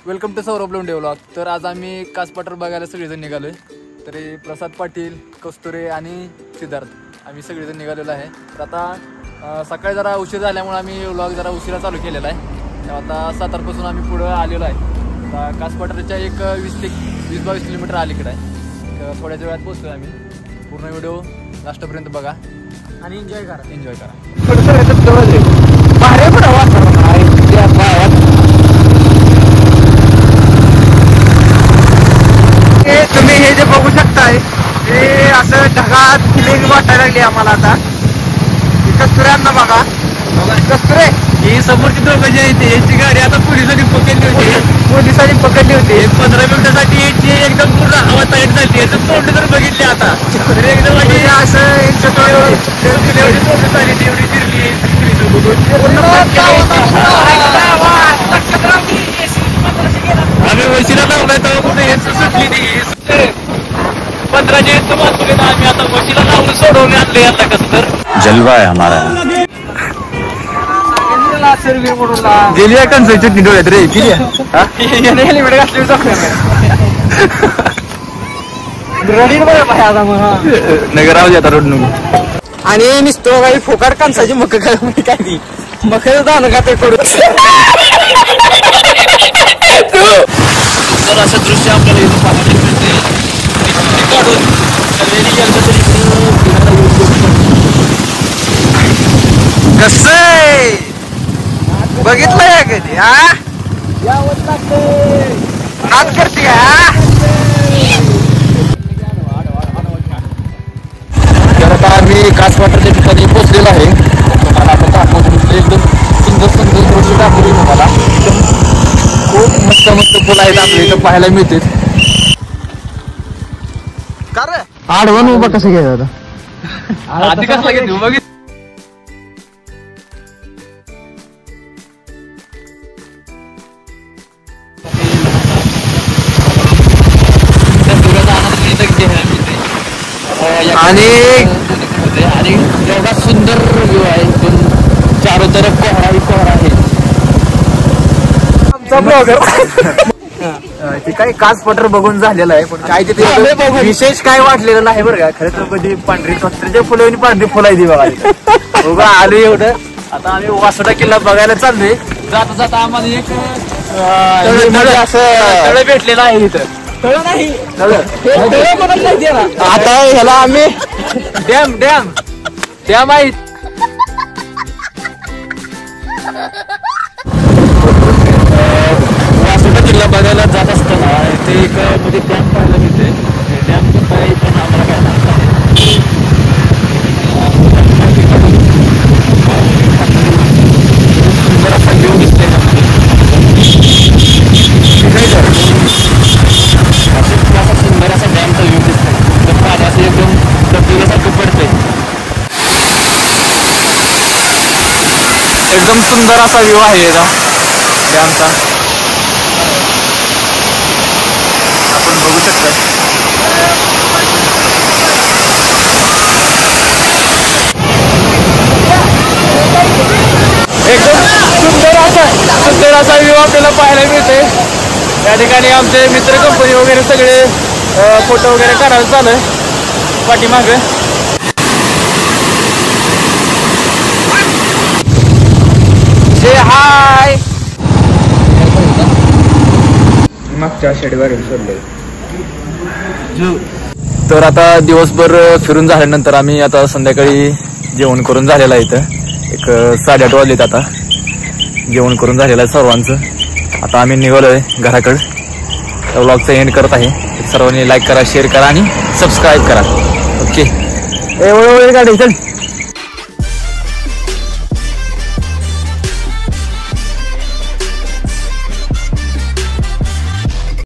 Welcome to Saurabh Londhe vlog. तर आज आम्ही कास पठार बघायला सगळेजण निघालोय. तरी प्रसाद पाटील, कस्तुरे आणि सिद्धार्थ आम्ही सगळेजण निघालेलो आहे. तर आता सकाळी जरा उशीर झाल्यामुळे आम्ही व्लॉग जरा उशिरा चालू केलेला आहे. तर आता सातारपासून आम्ही पुढं आलेलो आहे. आता कास पठारच्या एक 20-22 किलोमीटर अलीकडे आहे. तर थोड्याच वेळात पोहोचलो आम्ही. पूर्ण व्हिडिओ लास्टपर्यंत बघा आणि एन्जॉय करा. तुम्ही हे जे बघू शकताय ते असं ढगात फिलिंग वाटायला लागली आम्हाला. आता कस्तुऱ्यांना बघा. कस्तुरे ही समोरची दोघं जे आहे याची गाडी आता पोलिसांनी पकडली होती. 15 मिनिटासाठी याची एकदम पूर्ण हवा तयार झाली. याचं तोंड जर बघितली आता तर एकदम असं एवढी चिरली आम्ही वशीला लावलाय तेव्हा कुठे हेच सुटली नाही. 15चे बाजूला आम्ही आता वशीला लावून सोडवून आणले. आता कसं तर जलवा आहे हमारा. गेली आहे कंस चटणी डोळ्यात रे. हेल्मेट घातली नगर राहू दे आता रोड आणि निसतो काही फोकाट कांसाची मक काय ती मकर दान का ते करू. तर असं दृश्य आपल्याला इथं पाहायला मिळते. काढून कसं बघितलंय कधी? हा नाच करते तर आता आम्ही कास पठारच्या ठिकाणी पोहोचलेलो आहे. तुम्हाला आपण दाखवतो एकदम सुंदर दृश्य दाखवली तुम्हाला. खूप मस्त फुलं आहेत आपल्या इथं पाहायला मिळते. आडवण उभा कसं घ्यायचं आता? आधी कसला घेतो बघ. आणि एवढा सुंदर व्ह्यू आहे. चारो तरफ कोहरा आहे. ते काही कास पठार बघून झालेलं आहे. पण काय तिथे विशेष काय वाटलेलं नाही बरं का. खरं तर कधी पांढरी स्वतःच्या फुलं आणि पांढरी फुलं आहे ती बघा. उभा आलो एवढं. आता आम्ही वासोटा किल्ला बघायला चाललोय. जाता जाता आम्हाला एक असं भेटलेलं आहे इथं. आता ह्याला आम्ही डॅम आहेत. वासोटा किल्ला बघायला जात असताना इथे एक मध्ये डॅम पाहायला मिळते. डॅम काय पण आम्हाला काय सुंदर असा व्ह्यू दिसतोय. सुंदर असा डॅमचा व्ह्यू दिसतोय. तर पाणी असं एकदम धबधब्यासारखं पडतंय. एकदम सुंदर असा व्ह्यू आहे डॅमचा. आपण बघू शकता. एकदम सुंदर असा व्ह्यू आपल्याला पाहायला मिळते. या ठिकाणी आमचे मित्र कंपनी वगैरे सगळे फोटो वगैरे काढायला चालू आहे पाठीमाग. जे हाय मागच्या शेडवर सोडले. तर आता दिवसभर फिरून झाल्यानंतर आम्ही आता संध्याकाळी जेवण करून झालेलं आहे. इथं एक 8:30 वाजलेत. आता जेवण करून झालेलं आहे सर्वांचं. आता आम्ही निघालोय घराकडे. व्लॉगचा एंड करत आहे. सर्वांनी लाईक करा, शेअर करा आणि सबस्क्राईब करा. ओके. गाडी चल.